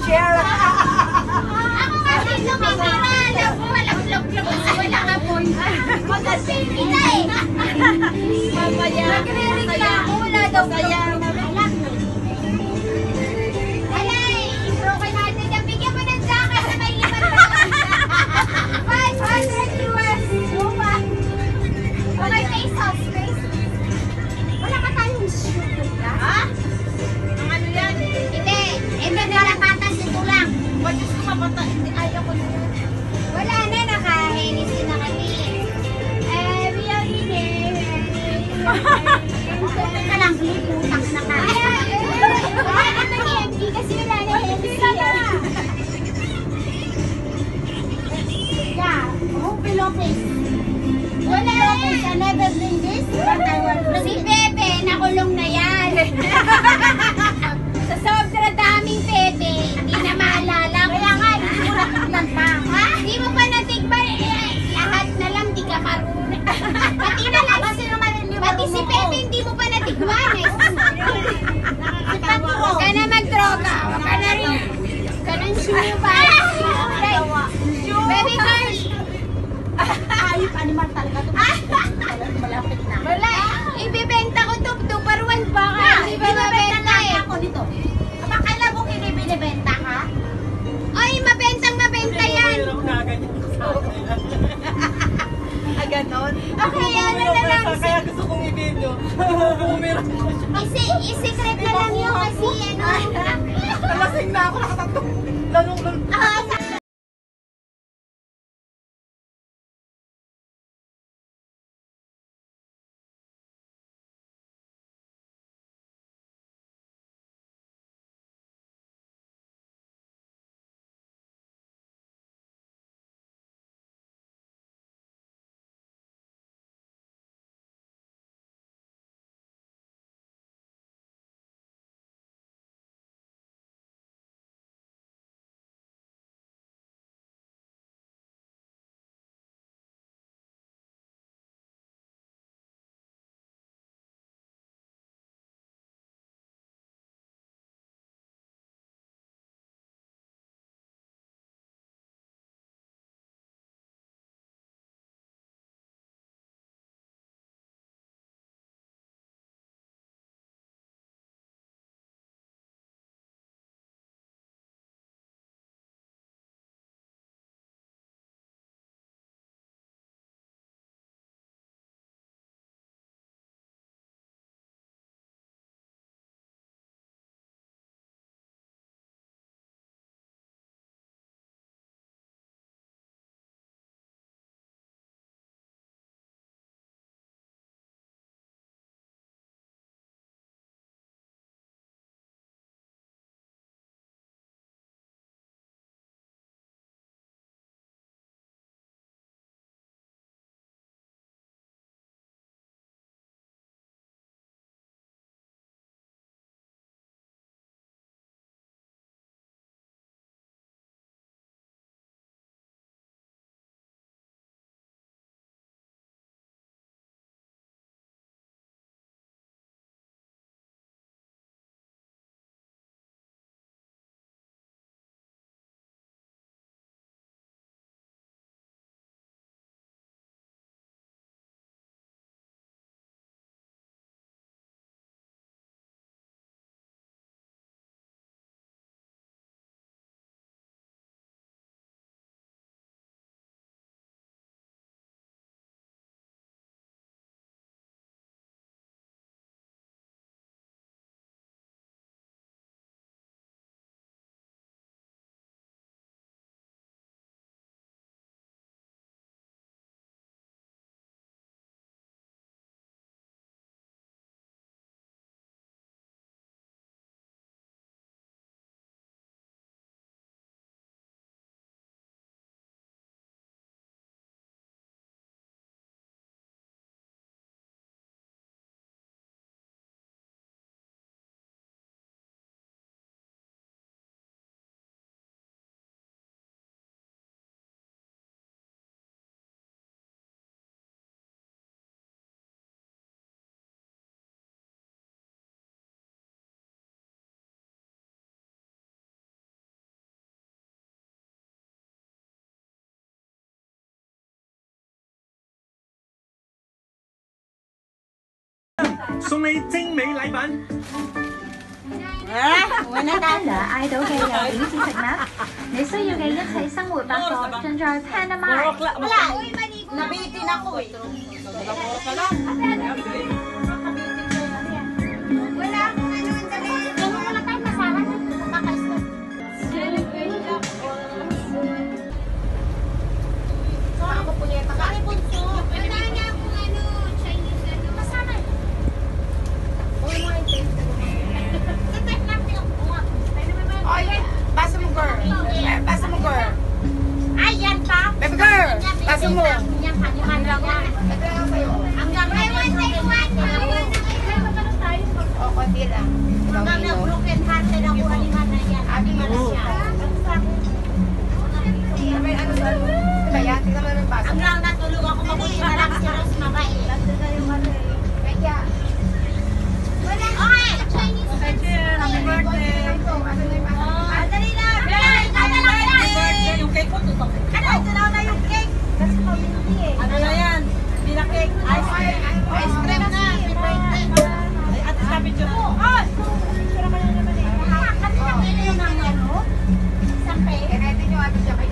share. Ako kasi tumitira. Alam ko, walang vlog-vlog kasi wala nga point. Magkasipita eh. Mamaya. Nagre-ring ka ako. Wala daw Kaya, Alay, broken natin. Bigyan mo ng jacket na may 500 US. Lupa. Okay, face off. Wala ka tayong shoot. ha? Ang ano yan? Hindi. Ito nalapatan dito lang. Ba't Diyos ko mapata? Hindi, ayaw ko na yan. Wala na, nakahenisi na kami. We are in here. Puti ka lang, liputak na ka. Wala naman ni MG kasi wala na henisi. Yeah, Ruby Lopez. Wala Lopez, I na. never been this, but I will bring Si it. Pepe, nakulong na yan. Sa sobra daming Pepe, hindi na maalala. Kaya nga, hindi mo natignan pa. Ha? Di mo pa natigban? Lahat na lang, di ka marunong. Pati na lang, pati si Pepe, hindi mo pa natigban. Nakakatawa. Huwag ka na mag-droga. Huwag ka na rin. Huwag ka nang shuba. Baby girl. Ayop, animal talaga ito. Malapit na. Wala. Ibibenta ko to. Tuparuan pa ka. Hindi ba mabenta eh? Ako dito. Akala mo hindi binibenta ka? Ay, mabentang mabenta yan. Ah, ganon? Okay, ano na lang. Kaya gusto kong i-video. Bumira ko siya. I-secret na lang yun kasi ano. Nalasing na ako, nakatatong. Lalong 送你精美禮品。 idol 嘅郵點試食物，你需要嘅一切生活百貨盡在 Panama。 Nabitin ako eh. Wala akong ano ang dali. Wala tayong masahan. Nakaka-stop. So, ako punyeta ka. Ay, bunso. Wala na akong ano, Chinese ano. Masama eh. Uy, mo yung taste. Tatay lang pinagkuha. Oh, yeah. Basa mo, girl. Basa mo, girl. Ay, yan pa. Baby girl, basa mo. Yan, kaniman lang yan. Hanggang I want take one. Oh, konti lang. hanggang na broken hearted ako kaniman na yan. Abi man na siya. May ano ba? Kaya, tingnan mo naman basa. Hanggang natulog ako mabuti na lang si Rose mabait. Kaya, Okay. Chinese. happy birthday. Ah, dali na. Happy birthday. Yung cake ko, tutok. Ano, ito na yung cake. Kasi pamilya eh. Ano na yan? Hindi na cake. Ice cream. Ice cream na. Happy birthday. Ay, ate, sa picture mo. Ay! Kasi nakita ng ano? Isang pay. Kaya natin yung ate siya kay